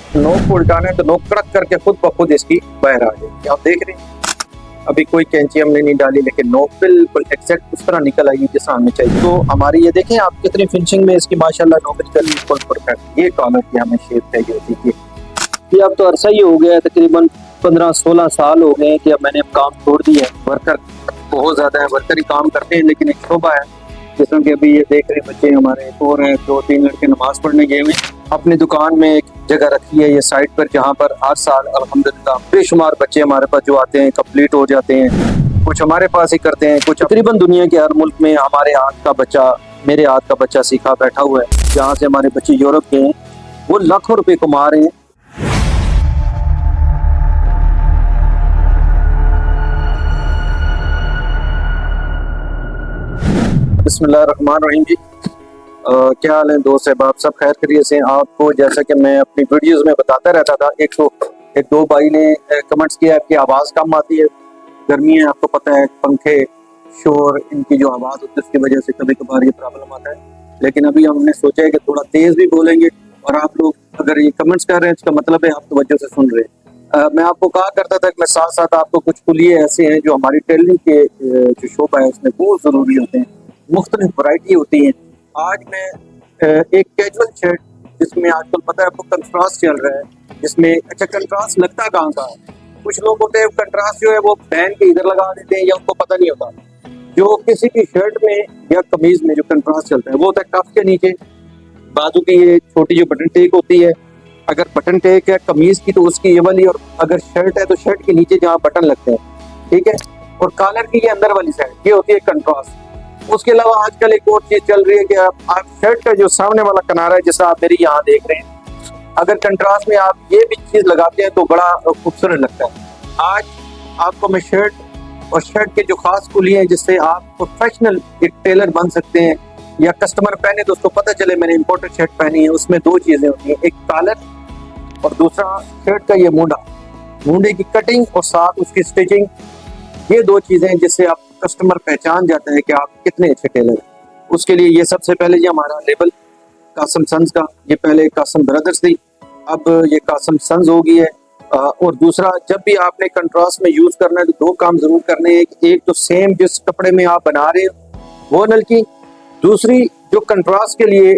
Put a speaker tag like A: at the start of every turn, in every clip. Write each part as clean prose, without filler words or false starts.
A: नोक को उल्टाना है तो नोक कड़क करके खुद ब खुद इसकी बाहर आ जाएगी। आप देख रहे हैं अभी कोई कैंची हमने नहीं डाली, लेकिन नोक बिल्कुल एग्जैक्ट उस तरह निकल आई जिस हमें चाहिए। तो हमारी ये देखें आप कितनी फिनिशिंग में इसकी माशाल्लाह नोक निकल बिल्कुल परफेक्ट। ये कॉलर की हमें शेप चाहिए होती है। ये अब तो अरसा ही हो गया है, तकरीबन 15-16 साल हो गए हैं कि अब मैंने काम छोड़ दिया है। वर्कर बहुत ज्यादा है, वर्कर ही काम करते हैं, लेकिन एक शोभा है जिसमें कि अभी ये देख रहे बच्चे हमारे और हैं, 2-3 लड़के नमाज पढ़ने गए हुए। अपनी दुकान में एक जगह रखी है ये साइड पर, जहाँ पर हर साल अल्हम्दुलिल्लाह बेशुमार बच्चे हमारे पास जो आते हैं कंप्लीट हो जाते हैं। कुछ हमारे पास ही करते हैं, कुछ तकरीबन दुनिया के हर मुल्क में हमारे हाथ का बच्चा, मेरे हाथ का बच्चा सीखा बैठा हुआ है। जहाँ से हमारे बच्चे यूरोप गए हैं वो लाखों रुपए कमा रहे हैं। बिस्मिल्लाहिर्रहमानिर्रहीम जी। क्या हाल है दोस्त साहब, सब खैर खैरियत से? आपको जैसा कि मैं अपनी वीडियोस में बताता रहता था, एक दो भाई ने कमेंट्स किया कि आवाज़ कम आती है, गर्मी है, आपको पता है, पंखे शोर इनकी जो आवाज़ होती है उसकी वजह से कभी कभार ये प्रॉब्लम आता है। लेकिन अभी हमने सोचा है कि थोड़ा तेज़ भी बोलेंगे, और आप लोग अगर ये कमेंट्स कर रहे हैं इसका मतलब है आप तवज्जो से सुन रहे हैं। मैं आपको कहा करता था कि मैं साथ साथ आपको कुछ कुलिये ऐसे हैं जो हमारी टेलरिंग के जो शोबा है उसमें बहुत ज़रूरी होते हैं, मुख्तलिफ वैरायटी होती हैं। आज मैं एक कैजुअल शर्ट जिसमें आजकल पता है आपको कंट्रास्ट चल रहा है, जिसमें अच्छा कंट्रास्ट लगता कहाँ का है? कुछ लोग होते हैं कंट्रास्ट जो है वो पहन के इधर लगा देते हैं या उनको पता नहीं होता। जो किसी की शर्ट में या कमीज में जो कंट्रास्ट चलता है वो होता है कफ के नीचे बाजू की ये छोटी जो बटन टेक होती है। अगर बटन टेक है कमीज की तो उसकी ये वाली, और अगर शर्ट है तो शर्ट के नीचे जहाँ बटन लगते हैं, ठीक है, और कॉलर की ये अंदर वाली साइड ये होती है कंट्रास्ट। उसके अलावा आजकल एक और चीज चल रही है कि आप शर्ट का जो सामने वाला किनारा है जैसा आप मेरी यहाँ देख रहे हैं, अगर कंट्रास्ट में आप ये भी चीज लगाते हैं तो बड़ा खूबसूरत लगता है। आज आपको मैं शर्ट और शर्ट के जो खास कुली हैं जिससे आप प्रोफेशनल एक टेलर बन सकते हैं, या कस्टमर पहने तो उसको पता चले मैंने इंपोर्टेड शर्ट पहनी है। उसमें दो चीजें होती हैं, एक कॉलर और दूसरा शर्ट का ये मूंढा, मूंढे की कटिंग और साथ उसकी स्टिचिंग। ये दो चीजें जिससे आप कस्टमर पहचान जाता है कि आप कितने अच्छे टेलर हैं। उसके लिए ये सबसे पहले ये हमारा लेबल कासम सन्स का, ये पहले कासम ब्रदर्स थी, अब ये कासम सन्स हो गई है। और दूसरा, जब भी आपने कंट्रास्ट में यूज करना है तो दो काम जरूर करने हैं। एक तो सेम जिस कपड़े में आप बना रहे हो वो नलकी, दूसरी जो कंट्रास्ट के लिए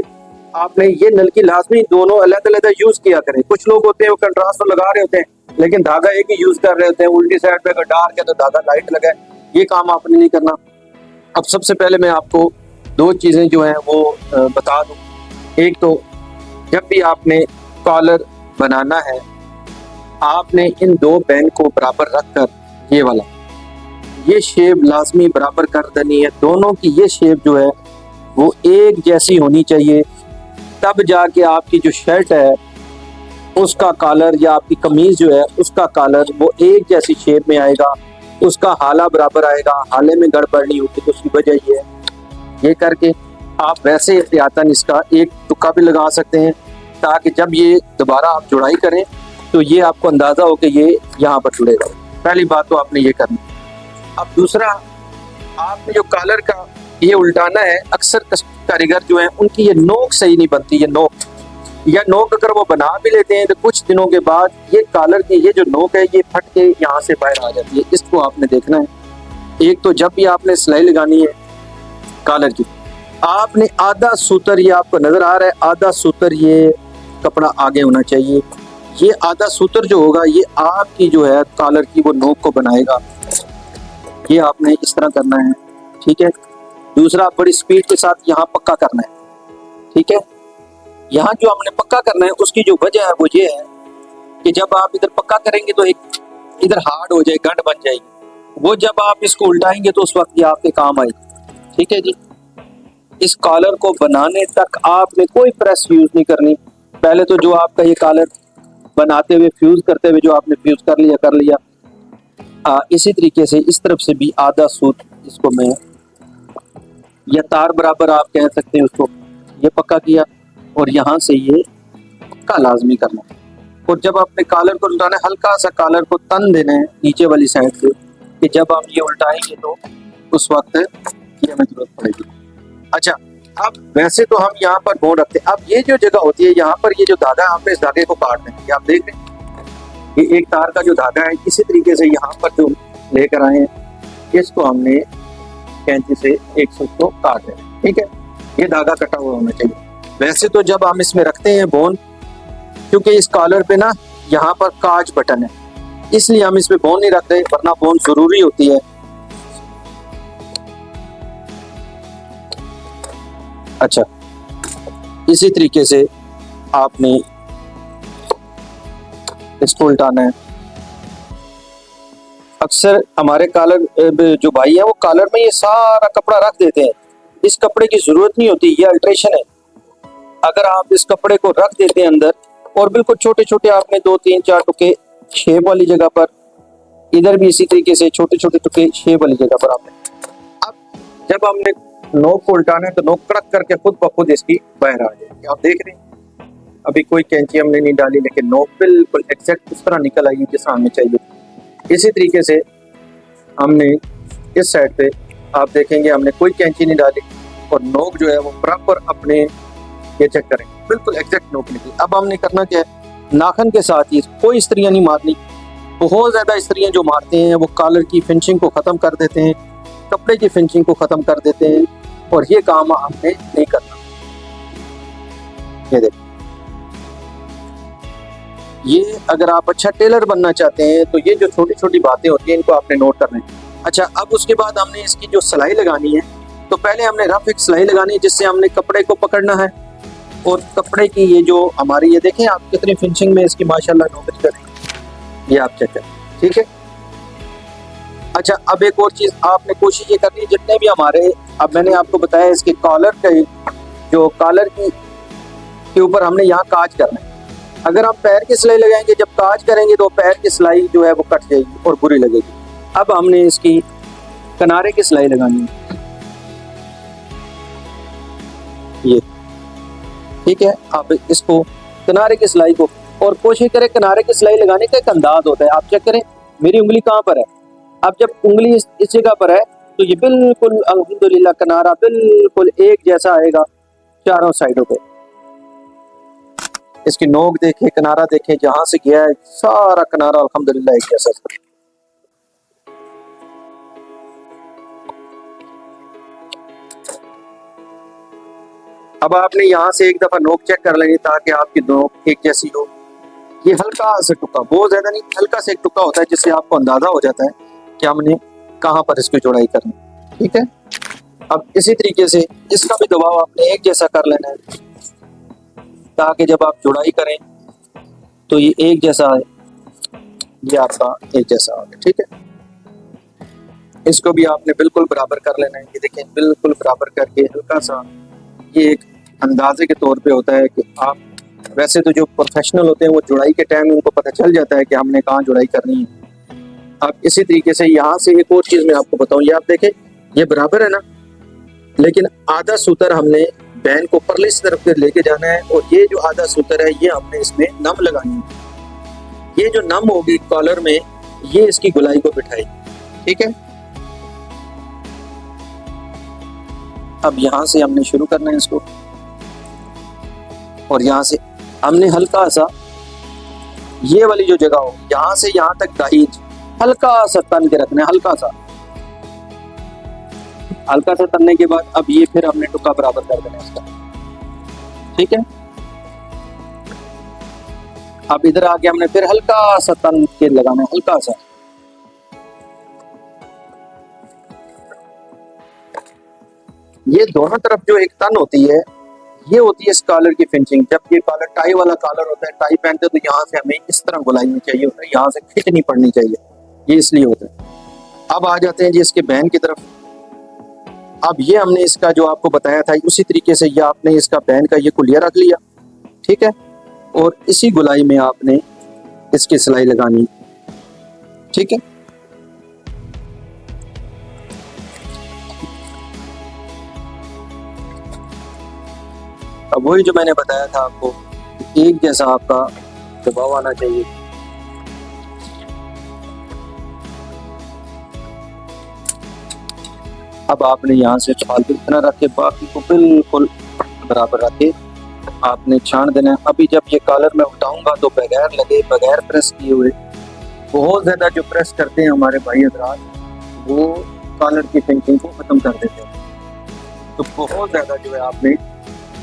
A: आपने ये नलकी लाजमी दोनों अलग अलग यूज किया करें। कुछ लोग होते हैं वो कंट्रास्ट तो लगा रहे होते हैं लेकिन धागा एक ही यूज कर रहे होते हैं, उल्टी साइड पे अगर डार्क है तो धागा लाइट लगा है। ये काम आपने नहीं करना। अब सबसे पहले मैं आपको दो चीजें जो हैं वो बता दूं। एक तो जब भी आपने कॉलर बनाना है आपने इन दो बैंड को बराबर रखकर ये वाला ये शेप लाजमी बराबर कर देनी है। दोनों की ये शेप जो है वो एक जैसी होनी चाहिए, तब जाके आपकी जो शर्ट है उसका कॉलर या आपकी कमीज जो है उसका कॉलर वो एक जैसी शेप में आएगा, उसका हाला बराबर आएगा। हाले में गड़बड़ नहीं होती तो उसकी वजह ये है। ये करके आप वैसे एहतियातन इसका एक तुक्का भी लगा सकते हैं ताकि जब ये दोबारा आप जुड़ाई करें तो ये आपको अंदाजा हो कि ये यहाँ पर जुड़ेगा। पहली बात तो आपने ये करनी। अब दूसरा, आपने जो कॉलर का ये उल्टाना है, अक्सर कारीगर जो हैं उनकी ये नोक सही नहीं बनती। ये नोक या नोक अगर वो बना भी लेते हैं तो कुछ दिनों के बाद ये कॉलर की ये जो नोक है ये फट के यहाँ से बाहर आ जाती है। इसको आपने देखना है। एक तो जब भी आपने सिलाई लगानी है कॉलर की, आपने आधा सूतर, ये आपको नजर आ रहा है आधा सूतर, ये कपड़ा आगे होना चाहिए। ये आधा सूतर जो होगा ये आपकी जो है कॉलर की वो नोक को बनाएगा। ये आपने इस तरह करना है, ठीक है। दूसरा, बड़ी स्पीड के साथ यहाँ पक्का करना है, ठीक है। यहाँ जो हमने पक्का करना है उसकी जो वजह है वो ये है कि जब आप इधर पक्का करेंगे तो एक इधर हार्ड हो जाए, गंढ बन जाएगी। वो जब आप इसको उल्टाएंगे तो उस वक्त ये आपके काम आएगी, ठीक है जी। इस कॉलर को बनाने तक आपने कोई प्रेस यूज नहीं करनी। पहले तो जो आपका ये कॉलर बनाते हुए फ्यूज करते हुए जो आपने फ्यूज कर लिया। इसी तरीके से इस तरफ से भी आधा सूत इसको मैं या तार बराबर आप कह सकते हैं उसको, ये पक्का किया और यहाँ से ये पक्का लाजमी करना। और जब आपने कॉलर को उल्टाना है हल्का सा कॉलर को तन देना है नीचे वाली साइड से कि जब आप ये उल्टाएंगे तो उस वक्त ये हमें जरूरत पड़ेगी। अच्छा, अब वैसे तो हम यहाँ पर बोन रखते हैं, अब ये जो जगह होती है यहाँ पर, ये जो धागा है आपने इस धागे को काट देना है। आप देख रहे हैं ये एक तार का जो धागा है, इसी तरीके से यहाँ पर जो लेकर आए हैं इसको हमने कैंची से एक सूत को काट देना। ठीक है, ये धागा कटा हुआ होना चाहिए। वैसे तो जब हम इसमें रखते हैं बोन, क्योंकि इस कॉलर पे ना यहाँ पर काज बटन है, इसलिए हम इसमें बोन नहीं रख रहे, वरना बोन जरूरी होती है। अच्छा, इसी तरीके से आपने इसको उल्टाना है। अक्सर हमारे कॉलर जो भाई है वो कॉलर में ये सारा कपड़ा रख देते हैं, इस कपड़े की जरूरत नहीं होती, ये अल्ट्रेशन है। अगर आप इस कपड़े को रख देते हैं अंदर और बिल्कुल छोटे छोटे आपने 2 3 4 टुके शेप वाली जगह पर, इधर भी इसी तरीके से छोटे छोटे टुके शेप वाली जगह पर आपने, अब जब हमने नोक को उल्टाना है तो नोक कड़क करके खुद ब खुद इसकी बाहर आ जाएगी। आप देख रहे हैं अभी कोई कैंची हमने नहीं डाली, लेकिन नोक बिल्कुल एग्जैक्ट उस तरह निकल आई जिस तरह हमें चाहिए। इसी तरीके से हमने इस साइड पे आप देखेंगे हमने कोई कैंची नहीं डाली और नोक जो है वो प्रॉपर अपने ये चेक करें, बिल्कुल एग्जैक्ट नोक निकली। अब हमने करना क्या है, नाखन के साथ ही, कोई इस्त्रियां नहीं मारनी। बहुत ज्यादा इस्त्रियां जो मारते हैं वो कॉलर की फिनिशिंग को खत्म कर देते हैं, कपड़े की फिनिशिंग को खत्म कर देते हैं, और ये काम हमने नहीं करना। ये देखो, ये अगर आप अच्छा टेलर बनना चाहते हैं तो ये जो छोटी छोटी बातें होती हैं इनको आपने नोट करना है। अच्छा, अब उसके बाद हमने इसकी जो सिलाई लगानी है, तो पहले हमने रफ एक सिलाई लगानी है जिससे हमने कपड़े को पकड़ना है, और कपड़े की ये जो हमारी, ये देखें आप कितनी फिनिशिंग में इसकी माशाल्लाह नौकरी करें, ये आप चेक करें। ठीक है, अच्छा अब एक और चीज आपने कोशिश ये करनी है, जितने भी हमारे, अब मैंने आपको बताया इसके कॉलर के, जो कॉलर की के ऊपर हमने यहाँ काज करना है। अगर हम पैर की सिलाई लगाएंगे, जब काज करेंगे तो पैर की सिलाई जो है वो कट जाएगी और बुरी लगेगी। अब हमने इसकी किनारे की सिलाई लगानी है, ये ठीक है। आप इसको किनारे की सिलाई को, और कोशिश करें किनारे की सिलाई लगाने का एक अंदाज होता है, आप चेक करें मेरी उंगली कहाँ पर है। अब जब उंगली इस जगह पर है तो ये बिल्कुल अल्हम्दुलिल्लाह किनारा बिल्कुल एक जैसा आएगा चारों साइडों पे। इसकी नोक देखें, किनारा देखें, जहां से गया है सारा किनारा अल्हम्दुलिल्लाह एक जैसा। अब आपने यहाँ से एक दफा नोक चेक कर लेंगे ताकि आपकी नोक एक जैसी हो। ये हल्का सा टुक्का, बहुत ज्यादा नहीं, हल्का सा एक टुक्का होता है जिससे आपको अंदाजा हो जाता है कि हमने कहाँ पर इसकी जोड़ाई करनी। ठीक है, अब इसी तरीके से इसका भी दबाव आपने एक जैसा कर लेना है ताकि जब आप जुड़ाई करें तो ये एक जैसा है, ये आपका एक जैसा आ गया। ठीक है, इसको भी आपने बिल्कुल बराबर कर लेना है। ये देखें बिल्कुल बराबर करके हल्का सा, ये एक अंदाजे के तौर पे होता है कि आप, वैसे तो जो प्रोफेशनल होते हैं वो जुड़ाई के टाइम उनको पता चल जाता है कि हमने कहाँ जुड़ाई करनी है। अब इसी तरीके से यहाँ से एक और चीज मैं आपको बताऊं, ये आप देखें ये बराबर है ना, लेकिन आधा सूतर हमने बैन को परली तरफ पे लेके जाना है, और ये जो आधा सूतर है ये हमने इसमें नम लगानी है। ये जो नम होगी कॉलर में, ये इसकी गुलाई को बिठाई। ठीक है, अब यहाँ से हमने शुरू करना है इसको, और यहाँ से हमने हल्का सा, ये वाली जो जगह हो यहाँ से यहाँ तक दाई हल्का सा तन के रखना है, हल्का सा तनने के बाद अब ये फिर हमने टुक्का बराबर कर देना है इसका। ठीक है, अब इधर आके हमने फिर हल्का सा तन के लगाना है, हल्का सा। ये दोनों तरफ जो एक तन होती है, ये होती है इस कॉलर की फिनिशिंग। जब ये कॉलर टाई वाला कॉलर होता है, टाई पहनते तो यहाँ से हमें इस तरह गुलाई चाहिए होता है, यहाँ से खिंच नहीं पड़नी चाहिए, ये इसलिए होता है। अब आ जाते हैं जी इसके बैन की तरफ। अब ये हमने इसका जो आपको बताया था उसी तरीके से ये आपने इसका बैन का ये कुलिया रख लिया। ठीक है, और इसी गुलाई में आपने इसकी सिलाई लगानी। ठीक है, अब वही जो मैंने बताया था आपको, एक जैसा आपका दबाव आना चाहिए। अब आपने यहाँ से फालतू इतना रख के बाकी को बिल्कुल बराबर रख के आपने छान देना है। अभी जब ये कॉलर मैं उठाऊंगा तो बगैर लगे, बगैर प्रेस किए हुए, बहुत ज़्यादा जो प्रेस करते हैं हमारे भाई हजरात, वो कॉलर की फिनिशिंग को ख़त्म कर देते हैं। तो बहुत ज़्यादा जो है आपने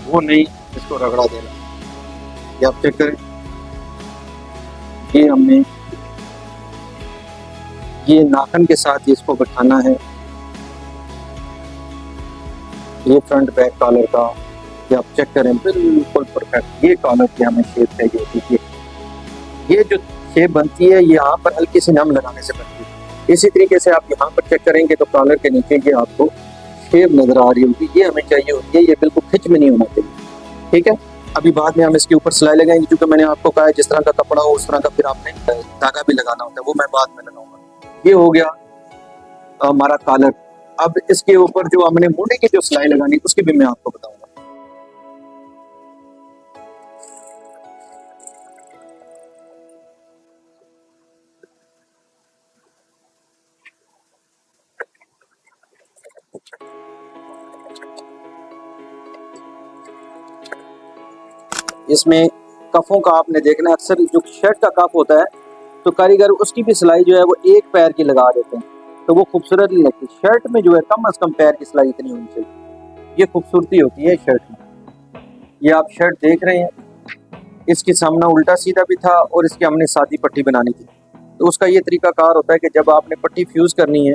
A: वो नहीं इसको रगड़ा देना। ये आप चेक करें, ये हमने ये नाखन के साथ इसको बैठाना है। ये फ्रंट बैक कॉलर का ये आप चेक करें, बिल्कुल परफेक्ट ये कॉलर की हमें शेप चाहिए होती है। ये जो शेप बनती है ये यहाँ पर हल्की सी नम लगाने से बनती है। इसी तरीके से आप यहाँ पर चेक करेंगे तो कॉलर के नीचे ये आपको शेप नजर आ रही होगी, ये हमें चाहिए होती है। ये बिल्कुल खिंच में नहीं होना चाहिए, ठीक है। अभी बाद में हम इसके ऊपर सिलाई लगाएंगे, क्योंकि मैंने आपको कहा है जिस तरह का कपड़ा हो उस तरह का फिर आपने धागा भी लगाना होता है, वो मैं बाद में लगाऊंगा। ये हो गया हमारा कॉलर। अब इसके ऊपर जो हमने मोड़े की जो सिलाई लगानी उसकी भी मैं आपको बताऊंगा। इसमें कफों का आपने देखना है, अक्सर जो शर्ट का कफ होता है तो कारीगर उसकी भी सिलाई जो है वो एक पैर की लगा देते हैं, तो वो खूबसूरत नहीं लगती। शर्ट में जो है कम अज कम पैर की सिलाई इतनी होनी चाहिए, ये खूबसूरती होती है शर्ट में। ये आप शर्ट देख रहे हैं, इसकी सामना उल्टा सीधा भी था और इसकी हमने सादी पट्टी बनानी थी। तो उसका ये तरीकाकार होता है कि जब आपने पट्टी फ्यूज करनी है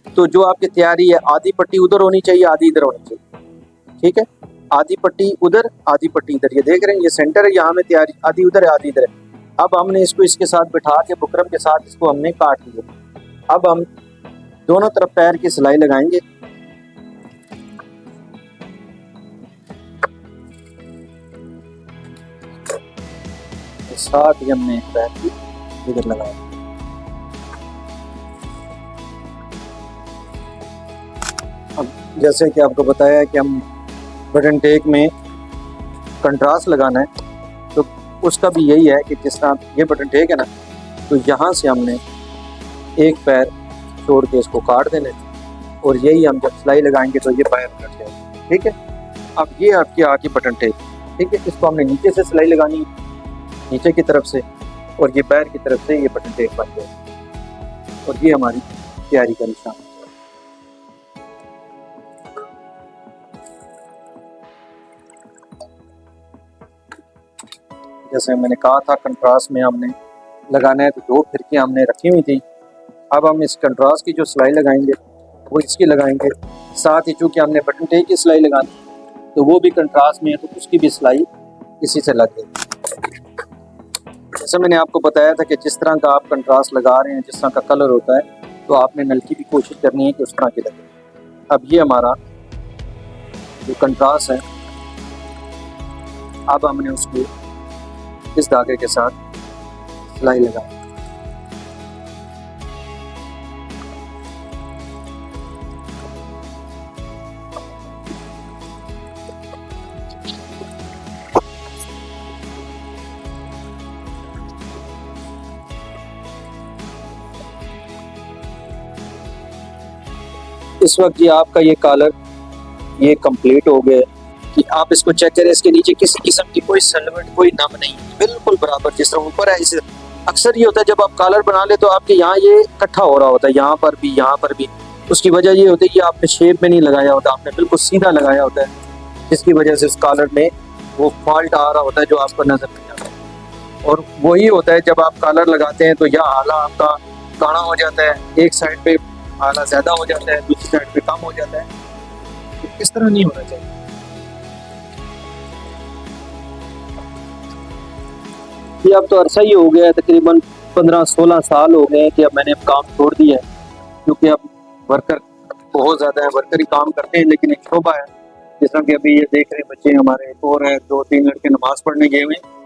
A: तो जो आपकी तैयारी है आधी पट्टी उधर होनी चाहिए, आधी इधर होनी चाहिए, ठीक है। आधी पट्टी उधर, आधी पट्टी इधर, ये देख रहे हैं ये सेंटर है, यहाँ में तैयारी आधी उधर है आधी इधर है। अब हमने इसको इसके साथ बिठा के बुकरम के साथ इसको हमने काट लिया। अब हम दोनों तरफ पैर की सिलाई लगाएंगे। साथ ही हमने एक पैर की इधर लगाया। अब जैसे कि आपको बताया है कि हम बटन टेक में कंट्रास्ट लगाना है, तो उसका भी यही है कि जिस तरह ये बटन टेक है ना, तो यहाँ से हमने एक पैर छोड़ के इसको काट देना है और यही हम जब सिलाई लगाएंगे तो ये पैर कट जाएगा, ठीक है। अब ये आपकी आके बटन टेक, ठीक है, इसको हमने नीचे से सिलाई लगानी है, नीचे की तरफ से, और ये पैर की तरफ से ये बटन टेक बन जाएगा और ये हमारी तैयारी का निशान है। जैसे मैंने कहा था कंट्रास्ट में हमने लगाना है, तो दो फिरकियाँ हमने रखी हुई थी। अब हम इस कंट्रास्ट की जो सिलाई लगाएंगे वो इसकी लगाएंगे, साथ ही चूँकि हमने बटन टेक की सिलाई लगानी तो वो भी कंट्रास्ट में है, तो उसकी भी सिलाई इसी से लग गई। जैसे मैंने आपको बताया था कि जिस तरह का आप कंट्रास्ट लगा रहे हैं, जिस तरह का कलर होता है, तो आपने नलकी भी कोशिश करनी है कि उस तरह की लगे। अब ये हमारा जो कंट्रास्ट है, अब हमने उसको इस धागे के साथ सिलाई लगा। इस वक्त ये आपका ये कॉलर ये कंप्लीट हो गया कि आप इसको चेक करें, इसके नीचे किसी किस्म की कोई सलवट, कोई नम नहीं, बिल्कुल बराबर जिस तरह ऊपर है। इस अक्सर ये होता है जब आप कॉलर बना ले तो आपके यहाँ ये इकट्ठा हो रहा होता है, यहाँ पर भी यहाँ पर भी। उसकी वजह ये होती है कि आपने शेप में नहीं लगाया होता, आपने बिल्कुल सीधा लगाया होता है, जिसकी वजह से उस कॉलर में वो फॉल्ट आ रहा होता है जो आपको नजर नहीं आता। और वही होता है जब आप कॉलर लगाते हैं तो यह आला आपका गाढ़ा हो जाता है, एक साइड पे आला ज्यादा हो जाता है, दूसरी साइड पे कम हो जाता है। तो इस तरह नहीं होना चाहिए। ये अब तो अरसा ही हो गया है, तकरीबन 15-16 साल हो गए हैं कि अब मैंने काम छोड़ दिया है, क्योंकि अब वर्कर बहुत ज़्यादा है, वर्कर ही काम करते हैं। लेकिन एक शोभा है, जिस तरह कि अभी ये देख रहे हैं बच्चे हमारे, एक और है, 2-3 लड़के नमाज पढ़ने गए हुए हैं।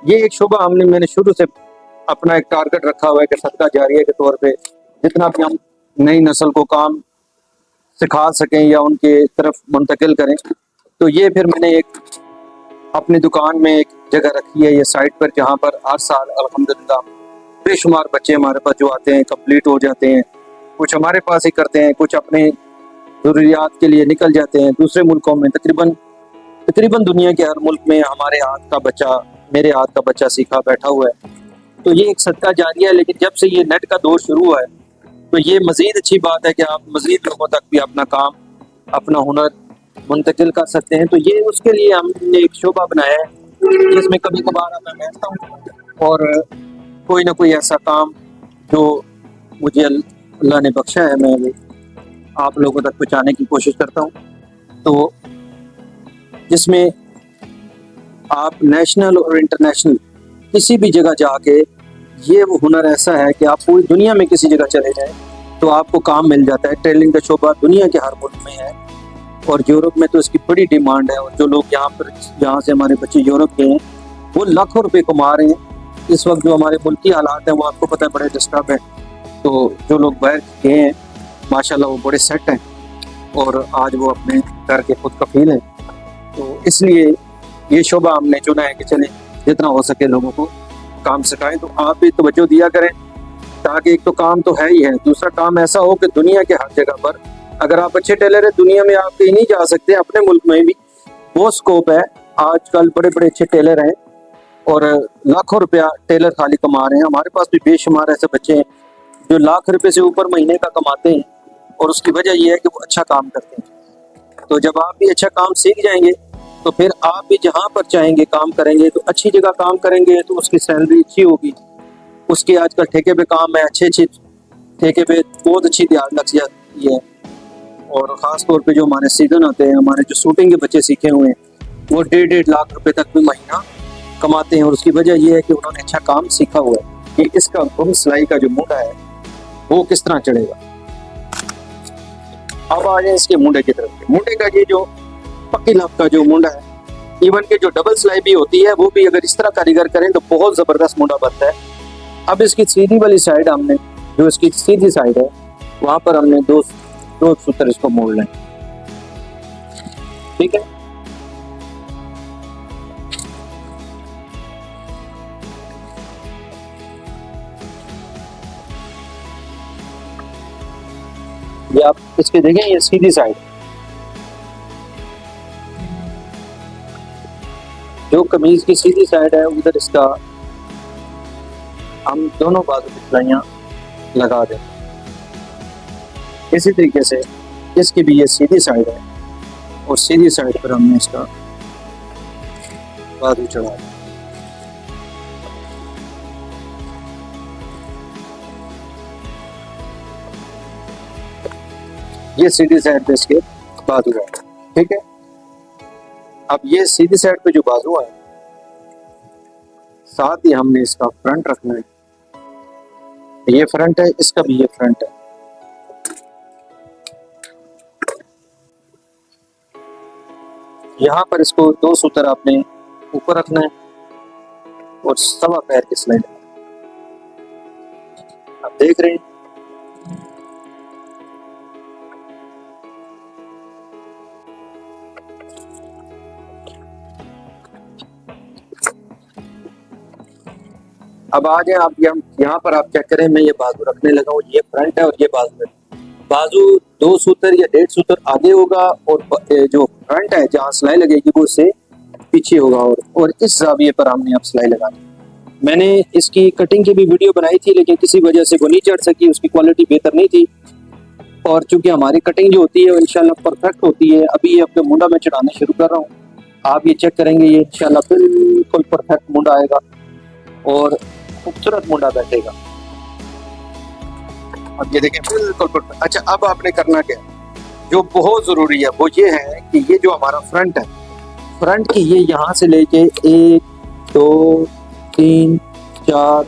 A: ये एक शोभा मैंने शुरू से अपना एक टारगेट रखा हुआ है कि सदका जारिया के तौर पे जितना भी हम नई नस्ल को काम सिखा सकें या उनके तरफ मुंतकिल करें। तो ये फिर मैंने एक अपनी दुकान में एक जगह रखी है ये साइट पर, जहाँ पर हर साल अल्हम्दुलिल्लाह बेशुमार बच्चे हमारे पास जो आते हैं कंप्लीट हो जाते हैं। कुछ हमारे पास ही करते हैं, कुछ अपने ज़रूरियात के लिए निकल जाते हैं दूसरे मुल्कों में। तकरीबन दुनिया के हर मुल्क में हमारे हाथ का बच्चा, मेरे हाथ का बच्चा सीखा बैठा हुआ है। तो ये एक सदका जारिया है। लेकिन जब से ये नेट का दौर शुरू हुआ है तो ये मज़ीद अच्छी बात है कि आप मज़ीद लोगों तक भी अपना काम, अपना हुनर मुंतकिल कर सकते हैं। तो ये उसके लिए हमने एक शोबा बनाया है जिसमें कभी कभार मैं बैठता हूँ और कोई ना कोई ऐसा काम जो मुझे अल्लाह ने बख्शा है मैं वो आप लोगों तक पहुँचाने की कोशिश करता हूँ। तो जिसमें आप नेशनल और इंटरनेशनल किसी भी जगह जाके, ये वो हुनर ऐसा है कि आप पूरी दुनिया में किसी जगह चले जाएं तो आपको काम मिल जाता है। टेलरिंग का शोबा दुनिया के हर मुल्क में है और यूरोप में तो इसकी बड़ी डिमांड है। और जो लोग यहाँ से हमारे बच्चे यूरोप गए हैं वो लाखों रुपए कमा रहे हैं। इस वक्त जो हमारे मुल्की हालात हैं वो आपको पता है बड़े डिस्टर्ब है। तो जो लोग बाहर गए हैं माशाल्लाह वो बड़े सेट हैं और आज वो अपने घर के खुद कफील हैं। तो इसलिए ये शोबा हमने चुना है कि चले जितना हो सके लोगों को काम सिखाएं। तो आप भी तवज्जो दिया करें ताकि एक तो काम तो है ही है, दूसरा काम ऐसा हो कि दुनिया के हर जगह पर अगर आप अच्छे टेलर है दुनिया में आप कहीं नहीं जा सकते, अपने मुल्क में भी बहुत स्कोप है। आजकल बड़े बड़े अच्छे टेलर हैं और लाखों रुपया टेलर खाली कमा रहे हैं। हमारे पास भी बेशुमार ऐसे बच्चे हैं जो लाख रुपए से ऊपर महीने का कमाते हैं और उसकी वजह यह है कि वो अच्छा काम करते हैं। तो जब आप भी अच्छा काम सीख जाएंगे तो फिर आप भी जहाँ पर चाहेंगे काम करेंगे। तो अच्छी जगह काम करेंगे तो उसकी सैलरी अच्छी होगी। उसके आजकल ठेके पे काम है, अच्छे ठेके पे बहुत अच्छी दिहाड़ लग जाती है। और ख़ास तौर पे जो हमारे सीजन आते हैं, हमारे जो शूटिंग के बच्चे सीखे हुए हैं वो 1.5 लाख रुपए तक भी महीना कमाते हैं। और उसकी वजह यह है कि उन्होंने अच्छा काम सीखा हुआ है कि इसका गुम सिलाई का जो मुंडा है वो किस तरह चढ़ेगा। अब आ जाए इसके मुंडे की तरफ। मुंडे का ये जो पक्की लाभ का जो मुंडा है, इवन के जो डबल सिलाई भी होती है वो भी अगर इस तरह कारीगर करें तो बहुत जबरदस्त मुंडा बनता है। अब इसकी सीधी वाली साइड हमने, जो इसकी सीधी साइड है वहां पर हमने दो सूत्र इसको मोड़ लें। ठीक है, ये आप इसके देखें, ये सीधी साइड जो कमीज की सीधी साइड है उधर इसका हम दोनों बाजू की सिलाइयाँ लगा दें। इसी तरीके से इसकी भी ये सीधी साइड है और सीधी साइड पर हमने इसका बाजू चढ़ा दिया। ये सीधी साइड पे इसके बाजू है। ठीक है, अब ये सीधी साइड पे जो बाजू है साथ ही हमने इसका फ्रंट रखना है। ये फ्रंट है, इसका भी ये फ्रंट है। यहाँ पर इसको 2 सूत्र आपने ऊपर रखना है और सवा पैर की सिलाई आप देख रहे हैं। अब आ जाए आप यहाँ पर आप चेक करें, मैं ये बाजू रखने लगा हूँ, ये फ्रंट है और ये बाजू है। बाजू 2 सूत्र या 1.5 सूत्र आगे होगा और जो फ्रंट है जहाँ सिलाई लगेगी वो उससे पीछे होगा और इस जाविये पर हमने अब सिलाई लगानी। मैंने इसकी कटिंग की भी वीडियो बनाई थी लेकिन किसी वजह से वो नहीं चढ़ सकी, उसकी क्वालिटी बेहतर नहीं थी। और चूंकि हमारी कटिंग जो होती है वो इंशाल्लाह परफेक्ट होती है। अभी ये अपने मुंडा में चढ़ाना शुरू कर रहा हूँ, आप ये चेक करेंगे, ये इंशाल्लाह बिल्कुल परफेक्ट मुंडा आएगा और खूबसूरत मुंडा बैठेगा। अब ये देखें बिल्कुल परफेक्ट। अच्छा, अब आपने करना क्या जो बहुत जरूरी है वो ये है कि ये जो हमारा फ्रंट है, फ्रंट की ये यहाँ से लेके 1 2 3 4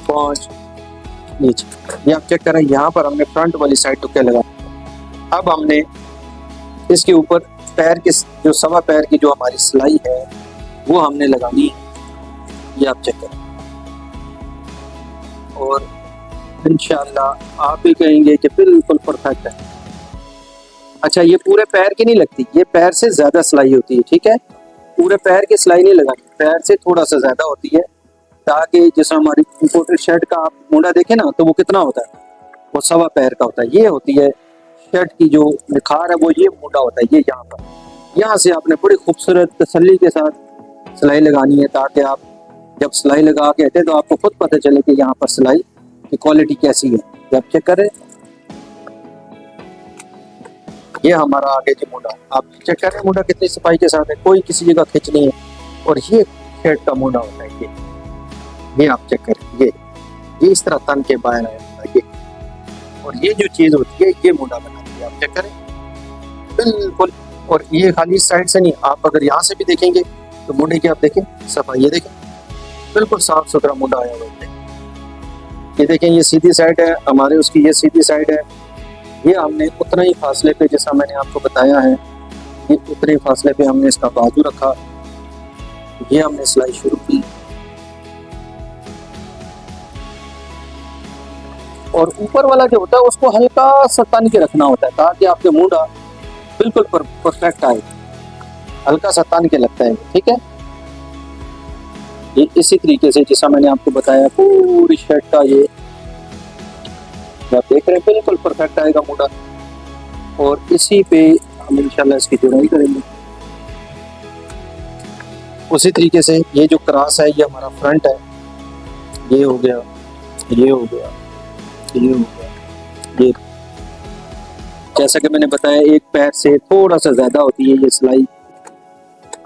A: 5 नीचे, ये आप चेक करें, यहाँ पर हमने फ्रंट वाली साइड तो क्या लगा। अब हमने इसके ऊपर पैर के जो सवा पैर की जो हमारी सिलाई है वो हमने लगानी है, ये आप चेक करें। और इंशाल्लाह आप भी कहेंगे कि बिल्कुल परफेक्ट है। अच्छा, ये पूरे पैर की नहीं लगती, ये पैर से ज्यादा सिलाई होती है। ठीक है, पूरे पैर की सिलाई नहीं लगानी, पैर से थोड़ा सा ज्यादा होती है ताकि जैसे हमारी इम्पोर्टेड शर्ट का आप मुंडा देखें ना तो वो कितना होता है, वो सवा पैर का होता है। ये होती है शर्ट की जो निखार है वो ये मोटा होता है, ये यहाँ से आपने बड़ी खूबसूरत तसल्ली के साथ सिलाई लगानी है, ताकि आप जब सिलाई लगा के आते तो आपको खुद पता चले कि यहाँ पर सिलाई की क्वालिटी कैसी है। जब चेक करें, ये हमारा आगे जी मुंडा, आप चेक करें मुंडा कितनी सफाई के साथ है, कोई किसी जगह खिंच नहीं है। और ये शर्ट का मुंडा होता है, ये आप चेक करें, ये इस तरह तन के बाहर आया ये, और ये जो चीज होती है ये मुंडा बनाती है, आप चेक करें बिल्कुल। और ये खाली इस साइड से नहीं, आप अगर यहाँ से भी देखेंगे तो मुंडे की आप देखें सफाई, ये देखें बिल्कुल साफ सुथरा मुंडा आया हुआ है। ये देखें, ये सीधी साइड है हमारे उसकी, ये सीधी साइड है। ये हमने उतना ही फासले पे, जैसा मैंने आपको बताया है, ये उतने फासले पे हमने इसका बाजू रखा, ये हमने सिलाई शुरू की। और ऊपर वाला जो होता है उसको हल्का सा तन के रखना होता है, ताकि आपके मुंडा बिल्कुल परफेक्ट आए, हल्का सा तन के लगता है, ठीक है। ये इसी तरीके से जैसा मैंने आपको बताया पूरी शर्ट का ये आप देख रहे हैं बिल्कुल परफेक्ट आएगा मुंडा। और इसी पे हम इंशाल्लाह इसकी जुड़ाई करेंगे। उसी तरीके से ये जो क्रॉस है ये हमारा फ्रंट है, ये हो गया, ये हो गया, ये हो गया। ये जैसा कि मैंने बताया एक पैर से थोड़ा सा ज्यादा होती है ये सिलाई।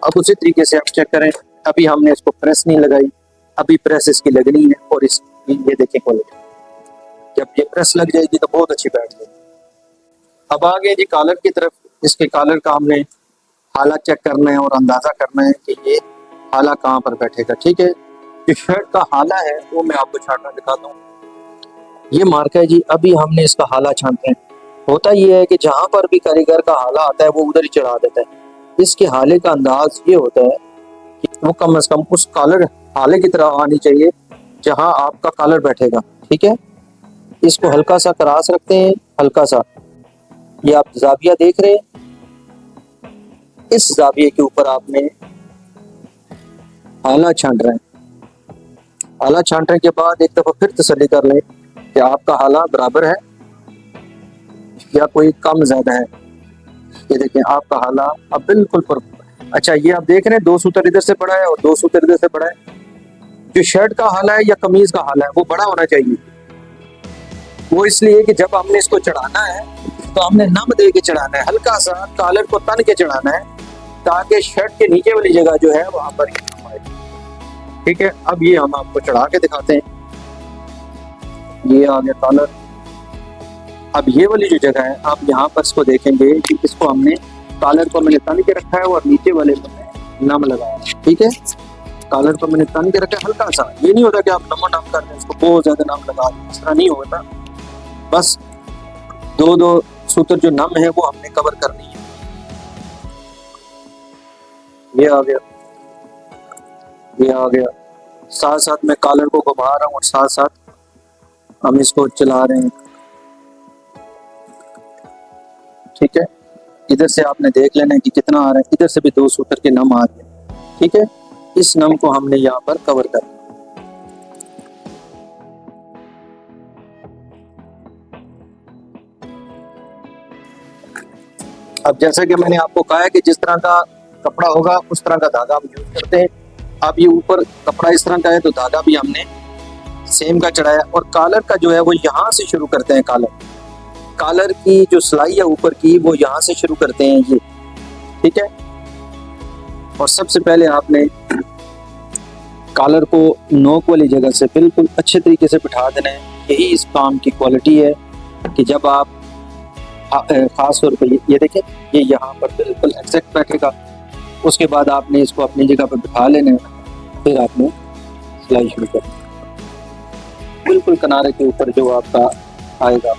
A: अब उसी तरीके से आप चेक करें, अभी हमने इसको प्रेस नहीं लगाई, अभी प्रेस इसकी लगनी है। और इस ये देखें क्वालिटी, जब ये प्रेस लग जाएगी तो बहुत अच्छी बैठ जाएगी। अब आगे जी कॉलर की तरफ, इसके कॉलर का हमने हाला चेक करना है और अंदाजा करना है कि ये हाला कहाँ पर बैठेगा, ठीक है। जो शर्ट का हाला है वो मैं आपको छांटना दिखाता हूँ। ये मार्क है जी, अभी हमने इसका हाला छांटना है। होता ये है कि जहां पर भी कारीगर का हाला आता है वो उधर ही चढ़ा देता है। इसके हाले का अंदाज ये होता है कि वो कम से कम उस कॉलर हाले की तरह आनी चाहिए जहां आपका कॉलर बैठेगा, ठीक है। इसको हल्का सा क्रॉस रखते हैं, हल्का सा, ये आप जाविया देख रहे हैं, इस जाविये के ऊपर आपने हाला छांट रहे हैं। हाला छांटने के बाद एक दफा फिर तसल्ली कर लें कि आपका हाला बराबर है या कोई कम ज्यादा है। ये देखें आपका हाला अब बिल्कुल अच्छा, ये आप देख रहे हैं 2 सूतर इधर से बड़ा है और 2 सूतर इधर से बड़ा है। जो शर्ट का हाला है या कमीज का हाला है वो बड़ा होना चाहिए। वो इसलिए कि जब हमने इसको चढ़ाना है तो हमने नम दे के चढ़ाना है, हल्का सा कॉलर को तन के चढ़ाना है, ताकि शर्ट के नीचे वाली जगह जो है वहां पर आए, ठीक है। अब ये हम आपको चढ़ा के दिखाते हैं, ये आ गया कॉलर। अब ये वाली जो जगह है आप यहाँ पर इसको देखेंगे कि इसको हमने कॉलर को मैंने तन के रखा है और नीचे वाले में नम लगाया, ठीक है। कॉलर को मैंने तन के रखा है हल्का सा, ये नहीं होता कि आप नम कर दें इसको, बहुत ज्यादा नम लगा दें, इस तरह नहीं होता। बस 2-2 सूत्र जो नम है वो हमने कवर करनी है। ये आ गया, ये आ गया। साथ साथ मैं कॉलर को घुमा रहा हूँ और साथ साथ हम इसको चला रहे हैं, ठीक है। इधर से आपने देख लेना है कि कितना आ रहा है, इधर से भी 2 सूत्र के नम आ गए, ठीक है। इस नम को हमने यहाँ पर कवर करना। अब जैसा कि मैंने आपको कहा है कि जिस तरह का कपड़ा होगा उस तरह का धागा हम यूज करते हैं। अब ये ऊपर कपड़ा इस तरह का है तो धागा भी हमने सेम का चढ़ाया। और कॉलर का जो है वो यहाँ से शुरू करते हैं, कॉलर की जो सिलाई है ऊपर की वो यहाँ से शुरू करते हैं, ये ठीक है। और सबसे पहले आपने कॉलर को नोक वाली जगह से बिल्कुल अच्छे तरीके से बिठा देना है। यही इस काम की क्वालिटी है कि जब आप खास तौर पर ये देखें, ये यहाँ पर बिल्कुल एग्जैक्ट बैठेगा। उसके बाद आपने इसको अपनी जगह पर बिठा लेना है, फिर आपने सिलाई शुरू करनी है। बिल्कुल किनारे के ऊपर जो आपका आएगा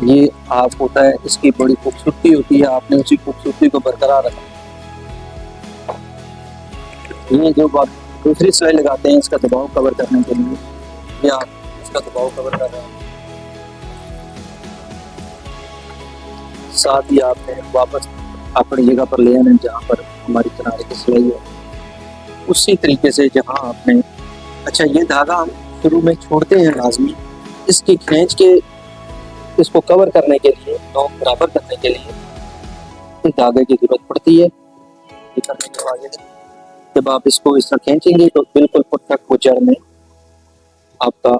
A: ये आप होता है, इसकी बड़ी खूबसूरती होती है, आपने उसी खूबसूरती को बरकरार रखा। ये जो बात दूसरी सिलाई लगाते हैं इसका दबाव कवर करने के लिए, ये आप इसका दबाव कवर कर रहे हैं। साथ ही आपने वापस अपनी जगह पर ले आना जहाँ पर हमारी किनारे की सिलाई है, उसी तरीके से जहाँ आपने अच्छा ये धागा हम शुरू में छोड़ते हैं लाजमी, इसकी खींच के इसको कवर करने के लिए, नोक बराबर करने के लिए धागे की जरूरत पड़ती है। ये करने के बाद जब आप इसको इस तरह खींचेंगे तो बिल्कुल परफेक्ट वो जड़ में आपका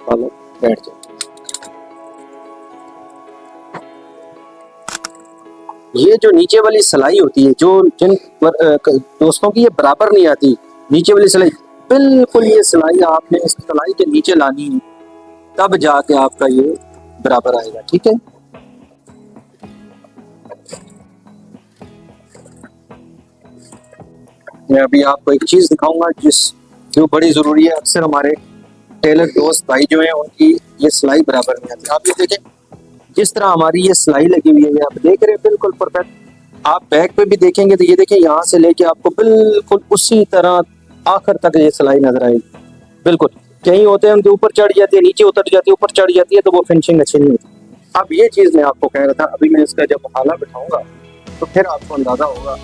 A: पालक बैठ जाए। ये जो नीचे वाली सिलाई होती है, जो जिन दोस्तों की ये बराबर नहीं आती, नीचे वाली सिलाई बिल्कुल, ये सिलाई आपने इस सिलाई के नीचे लानी है, तब जाके आपका ये बराबर आएगा। ठीक है, मैं अभी आपको एक चीज दिखाऊंगा जो बड़ी जरूरी है। अक्सर हमारे टेलर दोस्त भाई जो हैं उनकी ये सिलाई बराबर नहीं आती। आप ये देखें, जिस तरह हमारी ये सिलाई लगी हुई है, आप देख रहे हैं बिल्कुल परफेक्ट। आप बैक पे भी देखेंगे तो ये देखें, यहाँ से लेके आपको बिल्कुल उसी तरह आखिर तक ये सिलाई नजर आएगी बिल्कुल। कहीं होते हैं उनके ऊपर चढ़ जाती है, नीचे उतर जाती है, ऊपर चढ़ जाती है, तो वो फिनिशिंग अच्छी नहीं होती। अब ये चीज मैं आपको कह रहा था, अभी मैं इसका जब हाला बिठाऊंगा तो फिर आपको अंदाजा होगा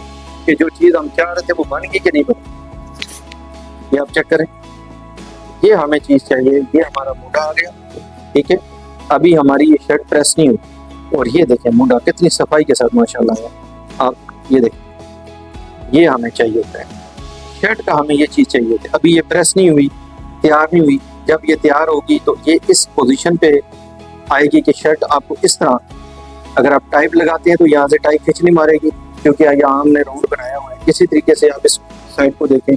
A: कि जो चीज हम चाह रहे थे वो बन गई कि नहीं बनी। ये आप चेक करें, ये हमें चीज चाहिए, ये हमारा मुंडा आ गया। ठीक है, अभी हमारी ये शर्ट प्रेस नहीं हुई, और ये देखें मुंडा कितनी सफाई के साथ माशाल्लाह है। आप ये देखें, ये हमें चाहिए होता है शर्ट का, हमें ये चीज चाहिए होती है। अभी ये प्रेस नहीं हुई, तैयार नहीं हुई। जब ये तैयार होगी तो ये इस पोजीशन पे आएगी कि शर्ट आपको इस तरह, अगर आप टाइप लगाते हैं तो यहाँ से टाइप खिंचनी मारेगी, क्योंकि यहाँ हमने राउंड बनाया हुआ है। इसी तरीके से आप इस साइड को देखें,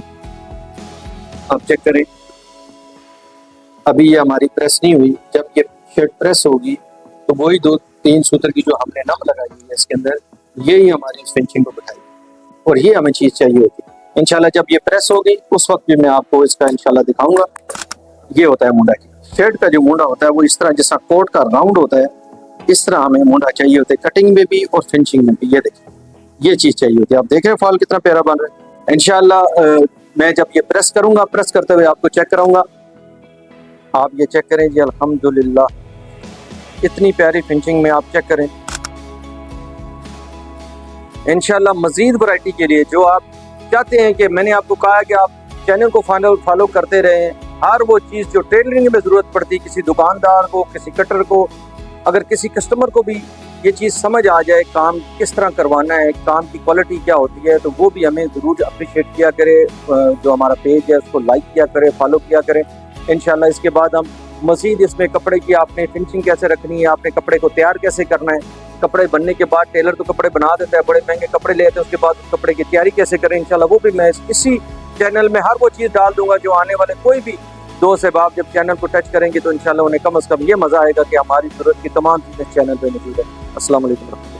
A: आप चेक करें, अभी ये हमारी प्रेस नहीं हुई। जब ये शर्ट प्रेस होगी तो वही 2-3 सूत्र की जो हमने नम लगाई है इसके अंदर, यही हमारी इस फिनिशिंग को बताएगी, और ये हमें चीज चाहिए होती है। इंशाल्लाह जब ये प्रेस होगी उस वक्त भी मैं आपको इसका इंशाल्लाह दिखाऊंगा। ये होता है मुंडा की। शर्ट का जो मुंडा होता है वो इस तरह, जैसा कोट का राउंड होता है, इस तरह हमें मुंडा चाहिए होता है, कटिंग में भी और फिनिशिंग में भी। ये देखिए, ये चीज चाहिए होती है। आप देख रहे हैं फॉल कितना प्यारा बन रहा है। इंशाल्लाह मैं जब ये प्रेस करूंगा, प्रेस करते हुए आपको चेक कराऊंगा। आप ये चेक करें जी, अल्हम्दुलिल्लाह इतनी प्यारी फिनिशिंग में। आप चेक करें, इंशाल्लाह मजीद वैरायटी के लिए जो आप चाहते हैं, कि मैंने आपको कहा कि आप चैनल को फॉलो करते रहें। हर वो चीज़ जो टेलरिंग में ज़रूरत पड़ती, किसी दुकानदार को, किसी कटर को, अगर किसी कस्टमर को भी ये चीज़ समझ आ जाए काम किस तरह करवाना है, काम की क्वालिटी क्या होती है, तो वो भी हमें ज़रूर अप्रिशिएट किया करे। जो हमारा पेज है उसको लाइक किया करे, फॉलो किया करें। इंशाल्लाह इसके बाद हम मज़ीद इसमें कपड़े की आपने फिनिशिंग कैसे रखनी है, आपने कपड़े को तैयार कैसे करना है, कपड़े बनने के बाद टेलर तो कपड़े बना देता है, बड़े महंगे कपड़े ले आते हैं, उसके बाद उस कपड़े की तैयारी कैसे करें, इंशाल्लाह वो भी मैं इसी चैनल में हर वो चीज़ डाल दूंगा। जो आने वाले कोई भी दोस्त अहबाब जब चैनल को टच करेंगे तो इंशाल्लाह उन्हें कम से कम ये मज़ा आएगा कि हमारी ज़रूरत की तमाम चीज़ें चैनल पर मौजूद है। अस्सलाम वालेकुम।